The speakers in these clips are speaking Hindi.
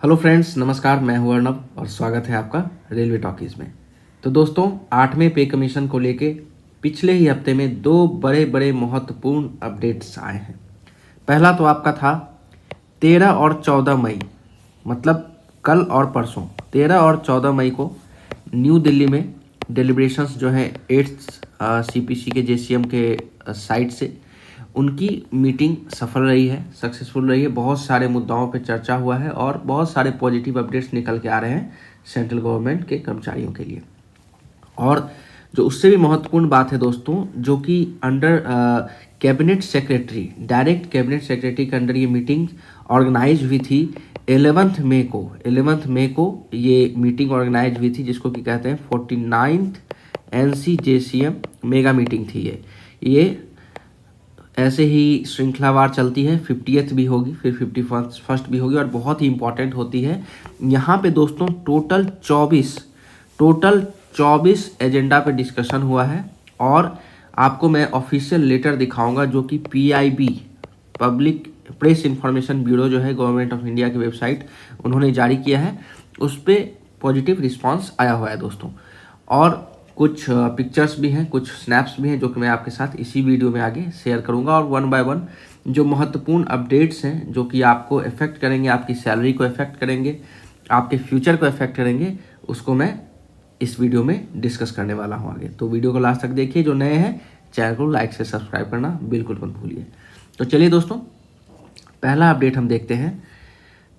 हेलो फ्रेंड्स, नमस्कार। मैं हूं अर्नब और स्वागत है आपका रेलवे टॉकीज़ में। तो दोस्तों, 8वें पे कमीशन को लेके पिछले ही हफ्ते में दो बड़े बड़े महत्वपूर्ण अपडेट्स आए हैं। पहला तो आपका था 13 और 14 मई, मतलब कल और परसों 13 और 14 मई को न्यू दिल्ली में डिलिब्रेशंस जो है 8th CPC के JCM के साइड से उनकी मीटिंग सफल रही है, सक्सेसफुल रही है। बहुत सारे मुद्दाओं पे चर्चा हुआ है और बहुत सारे पॉजिटिव अपडेट्स निकल के आ रहे हैं सेंट्रल गवर्नमेंट के कर्मचारियों के लिए। और जो उससे भी महत्वपूर्ण बात है दोस्तों, जो कि under cabinet secretary, direct cabinet secretary के अंडर ये मीटिंग ऑर्गेनाइज हुई थी 11 मई को ये मीटिंग ऑर्गेनाइज हुई थी, जिसको कि कहते हैं 49th NCJCM मेगा मीटिंग थी। ये ऐसे ही श्रृंखलावार चलती है। 50th भी होगी, फिर 51st भी होगी और बहुत ही इंपॉर्टेंट होती है। यहाँ पे दोस्तों टोटल 24 एजेंडा पे डिस्कशन हुआ है और आपको मैं ऑफिशियल लेटर दिखाऊंगा जो कि PIB, public press information bureau जो है गवर्नमेंट ऑफ इंडिया की वेबसाइट, उन्होंने जारी किया है। उस पर पॉजिटिव रिस्पांस आया हुआ है दोस्तों। और कुछ पिक्चर्स भी हैं, कुछ स्नैप्स भी हैं जो कि मैं आपके साथ इसी वीडियो में आगे शेयर करूंगा। और वन बाय वन जो महत्वपूर्ण अपडेट्स हैं जो कि आपको इफेक्ट करेंगे, आपकी सैलरी को इफेक्ट करेंगे, आपके फ्यूचर को इफेक्ट करेंगे, उसको मैं इस वीडियो में डिस्कस करने वाला हूं आगे। तो वीडियो को लास्ट तक देखिए। जो नए हैं चैनल को लाइक से सब्सक्राइब करना बिल्कुल मत भूलिए। तो चलिए दोस्तों, पहला अपडेट हम देखते हैं।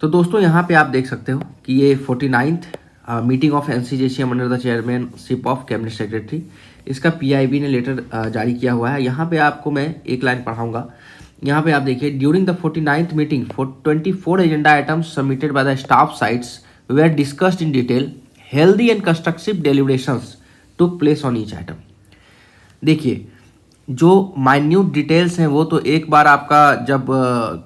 तो दोस्तों यहाँ पे आप देख सकते हो कि ये 49th meeting of NCJCM under the chairmanship of cabinet secretary, इसका PIB ने लेटर जारी किया हुआ है। यहाँ पे आपको मैं एक लाइन पढ़ाऊंगा। यहाँ पे आप देखिए, during the 49th meeting 24 agenda items submitted by the staff sides were discussed in detail, healthy and constructive deliberations took place on each item. देखिए, जो माइन्यूट डिटेल्स हैं वो तो एक बार आपका जब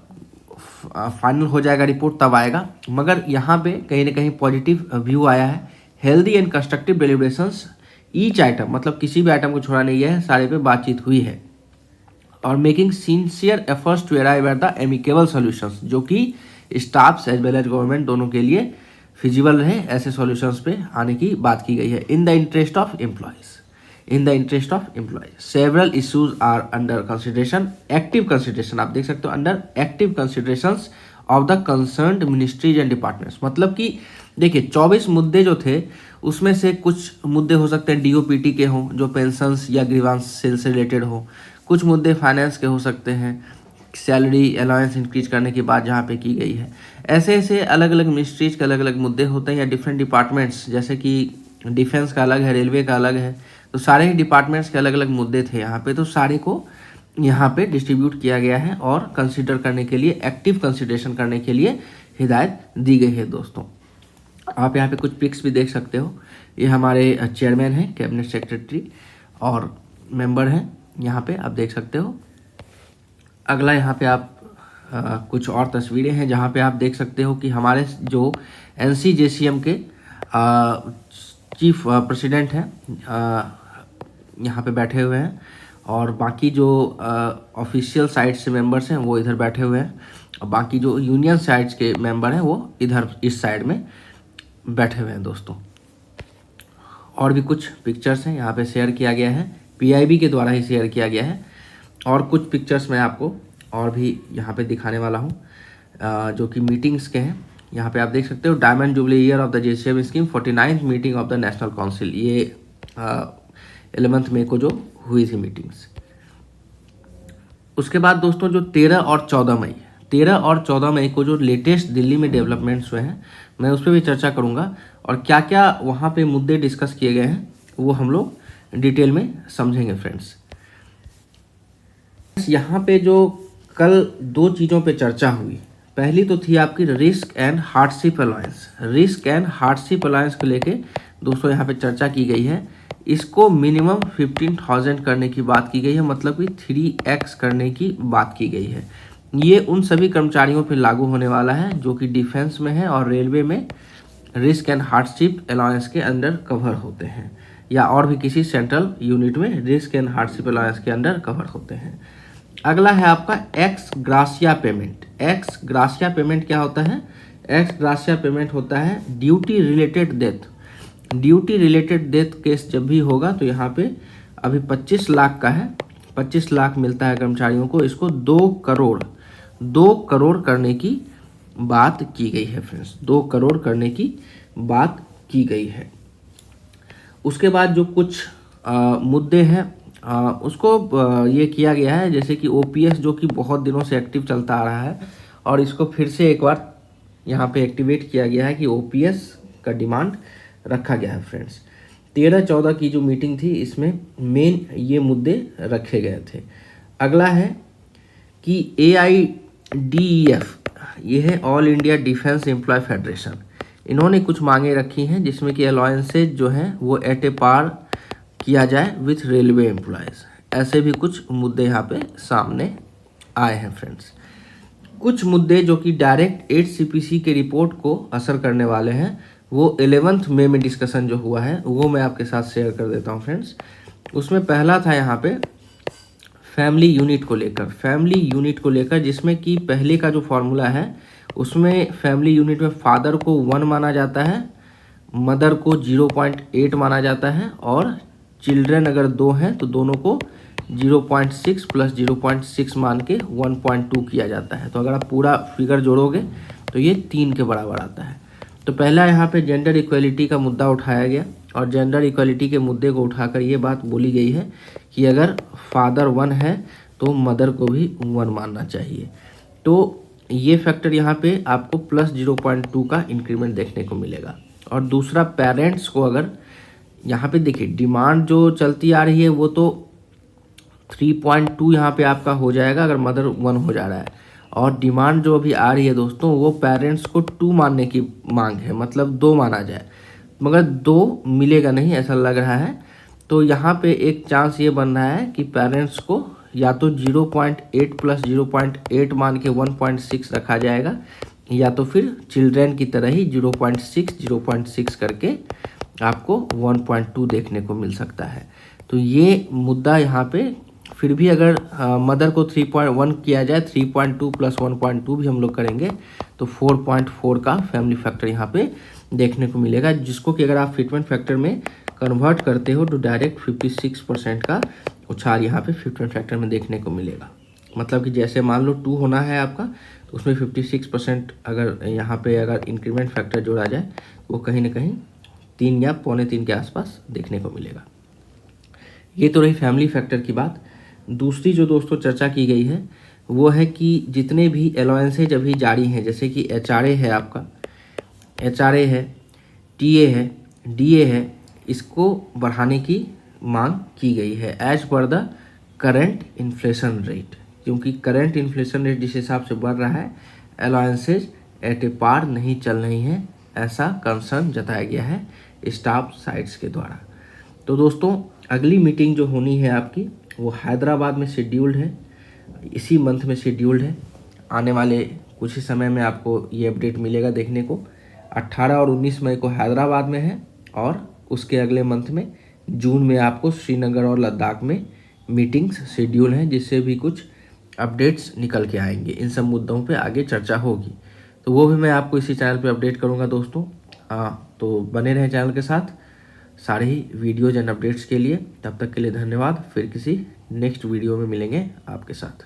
फाइनल हो जाएगा रिपोर्ट तब आएगा, मगर यहाँ पे कहीं ना कहीं पॉजिटिव व्यू आया है। Healthy and constructive deliberations each item, मतलब किसी भी आइटम को छोड़ा नहीं गया है, सारे पे बातचीत हुई है। और making sincere efforts to arrive at the amicable solutions, जो कि staffs as well as government दोनों के लिए फिजिबल रहे, ऐसे सॉल्यूशंस पे आने की बात की गई है। In the interest of employees several issues are under consideration, active consideration, आप देख सकते हो under active considerations of the concerned ministries and departments. मतलब कि देखिए 24 मुद्दे जो थे उसमें से कुछ मुद्दे हो सकते हैं DOPT के हों, जो पेंशंस या ग्रीवांस सेल से रिलेटेड हो, कुछ मुद्दे फाइनेंस के हो सकते हैं, सैलरी अलाउंस इंक्रीज करने की बात जहाँ पे की गई है। ऐसे ऐसे अलग अलग मिनिस्ट्रीज के अलग अलग मुद्दे होते हैं, या डिफरेंट डिपार्टमेंट्स, जैसे कि डिफेंस का अलग है, रेलवे का अलग है, तो सारे ही डिपार्टमेंट्स के अलग अलग मुद्दे थे यहाँ पे। तो सारे को यहाँ पे डिस्ट्रीब्यूट किया गया है और कंसिडर करने के लिए, एक्टिव कंसिडरेशन करने के लिए हिदायत दी गई है दोस्तों। आप यहाँ पे कुछ पिक्स भी देख सकते हो। ये हमारे चेयरमैन हैं, कैबिनेट सेक्रेटरी और मेंबर हैं, यहाँ पे आप देख सकते हो। अगला यहाँ पे आप कुछ और तस्वीरें हैं जहाँ पे आप देख सकते हो कि हमारे जो NCJCM के चीफ प्रेसिडेंट हैं यहाँ पे बैठे हुए हैं, और बाकी जो ऑफिशियल साइड से मेंबर्स हैं वो इधर बैठे हुए हैं, और बाकी जो यूनियन साइड्स के मेंबर हैं वो इधर इस साइड में बैठे हुए हैं दोस्तों। और भी कुछ पिक्चर्स हैं यहाँ पे शेयर किया गया है, PIB के द्वारा ही शेयर किया गया है। और कुछ पिक्चर्स मैं आपको और भी यहाँ पे दिखाने वाला हूँ जो कि मीटिंग्स के हैं। यहाँ पे आप देख सकते हो, diamond jubilee year of the JCM scheme, 49th meeting of the national council, ये 11 मई को जो हुई थी मीटिंग्स। उसके बाद दोस्तों जो 13 और 14 मई को जो लेटेस्ट दिल्ली में डेवलपमेंट्स हुए हैं, मैं उस पर भी चर्चा करूँगा और क्या क्या वहाँ पे मुद्दे डिस्कस किए गए हैं वो हम लोग डिटेल में समझेंगे फ्रेंड्स। यहाँ पे जो कल दो चीज़ों पे चर्चा हुई, पहली तो थी आपकी रिस्क एंड हार्डशिप अलाउंस को लेके दोस्तों यहाँ पे चर्चा की गई है। इसको मिनिमम 15,000 करने की बात की गई है, मतलब कि 3x करने की बात की गई है। ये उन सभी कर्मचारियों पे लागू होने वाला है जो कि डिफेंस में है और रेलवे में रिस्क एंड हार्डशिप अलाउंस के अंडर कवर होते हैं, या और भी किसी सेंट्रल यूनिट में रिस्क एंड हार्डशिप अलाउंस के अंडर कवर होते हैं। अगला है आपका x gratia payment. X gratia payment क्या होता है? एक्स ग्राशिया पेमेंट होता है duty related death. Duty related death case जब भी होगा तो यहाँ पे अभी 25 लाख का है, 25 लाख मिलता है कर्मचारियों को, इसको 2 करोड़ करने की बात की गई है फ्रेंड्स, 2 करोड़ करने की बात की गई है। उसके बाद जो कुछ मुद्दे हैं उसको ये किया गया है, जैसे कि ओपीएस जो कि बहुत दिनों से एक्टिव चलता आ रहा है और इसको फिर से एक बार यहाँ पे एक्टिवेट किया गया है कि ओपीएस का डिमांड रखा गया है फ्रेंड्स। 13-14 की जो मीटिंग थी इसमें मेन ये मुद्दे रखे गए थे। अगला है कि AIDEF, ये है all India defence employee federation, इन्होंने कुछ मांगे रखी हैं जिसमें कि अलाउंसेज जो हैं वो एट ए पार किया जाए विथ रेलवे एम्प्लॉयज़। ऐसे भी कुछ मुद्दे यहाँ पे सामने आए हैं फ्रेंड्स। कुछ मुद्दे जो कि डायरेक्ट 8 CPC के रिपोर्ट को असर करने वाले हैं, वो 11 मई में डिस्कशन जो हुआ है वो मैं आपके साथ शेयर कर देता हूँ फ्रेंड्स। उसमें पहला था यहाँ पे फैमिली यूनिट को लेकर, जिसमें कि पहले का जो फॉर्मूला है उसमें फैमिली यूनिट में फादर को 1 माना जाता है, मदर को 0.8 माना जाता है और चिल्ड्रन अगर 2 हैं तो दोनों को 0.6 प्लस 0.6 मान के 1.2 किया जाता है। तो अगर आप पूरा फिगर जोड़ोगे तो ये 3 के बराबर आता है। तो पहला यहाँ पे जेंडर इक्वलिटी का मुद्दा उठाया गया और जेंडर इक्वलिटी के मुद्दे को उठाकर ये बात बोली गई है कि अगर फादर 1 है तो मदर को भी 1 मानना चाहिए। तो ये फैक्टर यहाँ पे आपको प्लस 0.2 का इंक्रीमेंट देखने को मिलेगा। और दूसरा, पेरेंट्स को अगर यहाँ पे देखिए डिमांड जो चलती आ रही है वो तो 3.2 यहाँ पे आपका हो जाएगा अगर मदर 1 हो जा रहा है, और डिमांड जो अभी आ रही है दोस्तों वो पेरेंट्स को 2 मानने की मांग है, मतलब 2 माना जाए, मगर 2 मिलेगा नहीं ऐसा लग रहा है। तो यहाँ पे एक चांस ये बन रहा है कि पेरेंट्स को या तो 0.8 प्लस 0.8 मान के 1.6 रखा जाएगा, या तो फिर चिल्ड्रन की तरह ही 0.6 करके आपको 1.2 देखने को मिल सकता है। तो ये मुद्दा यहाँ पे फिर भी अगर मदर को 3.1 किया जाए, 3.2 प्लस 1.2 भी हम लोग करेंगे तो 4.4 का फैमिली फैक्टर यहाँ पे देखने को मिलेगा, जिसको कि अगर आप फिटमेंट फैक्टर में कन्वर्ट करते हो तो डायरेक्ट 56% का उछाल यहाँ पे फिटमेंट फैक्टर में देखने को मिलेगा। मतलब कि जैसे मान लो 2 होना है आपका तो उसमें 56% अगर यहाँ पे अगर इंक्रीमेंट फैक्टर जोड़ा जाए वो कहीं ना कहीं 3 या 2.25 के आसपास देखने को मिलेगा। ये तो रही फैमिली फैक्टर की बात। दूसरी जो दोस्तों चर्चा की गई है वो है कि जितने भी अलाउंसेज अभी जारी हैं, जैसे कि HRA है आपका, HRA है, TA है, DA है, इसको बढ़ाने की मांग की गई है as per the current inflation rate, क्योंकि करंट इन्फ्लेशन रेट जिस हिसाब से बढ़ रहा है अलाउंसेज एट ए पार नहीं चल रही हैं, ऐसा कंसर्न जताया गया है स्टाफ साइड्स के द्वारा। तो दोस्तों अगली मीटिंग जो होनी है आपकी वो हैदराबाद में शेड्यूल्ड है, इसी मंथ में शेड्यूल्ड है। आने वाले कुछ ही समय में आपको ये अपडेट मिलेगा देखने को। 18 और 19 मई को हैदराबाद में है और उसके अगले मंथ में जून में आपको श्रीनगर और लद्दाख में मीटिंग्स शेड्यूल हैं, जिससे भी कुछ अपडेट्स निकल के आएंगे। इन सब मुद्दों पे आगे चर्चा होगी तो वो भी मैं आपको इसी चैनल पे अपडेट करूँगा दोस्तों। तो बने रहें चैनल के साथ सारे ही वीडियोज एंड अपडेट्स के लिए। तब तक के लिए धन्यवाद। फिर किसी नेक्स्ट वीडियो में मिलेंगे आपके साथ।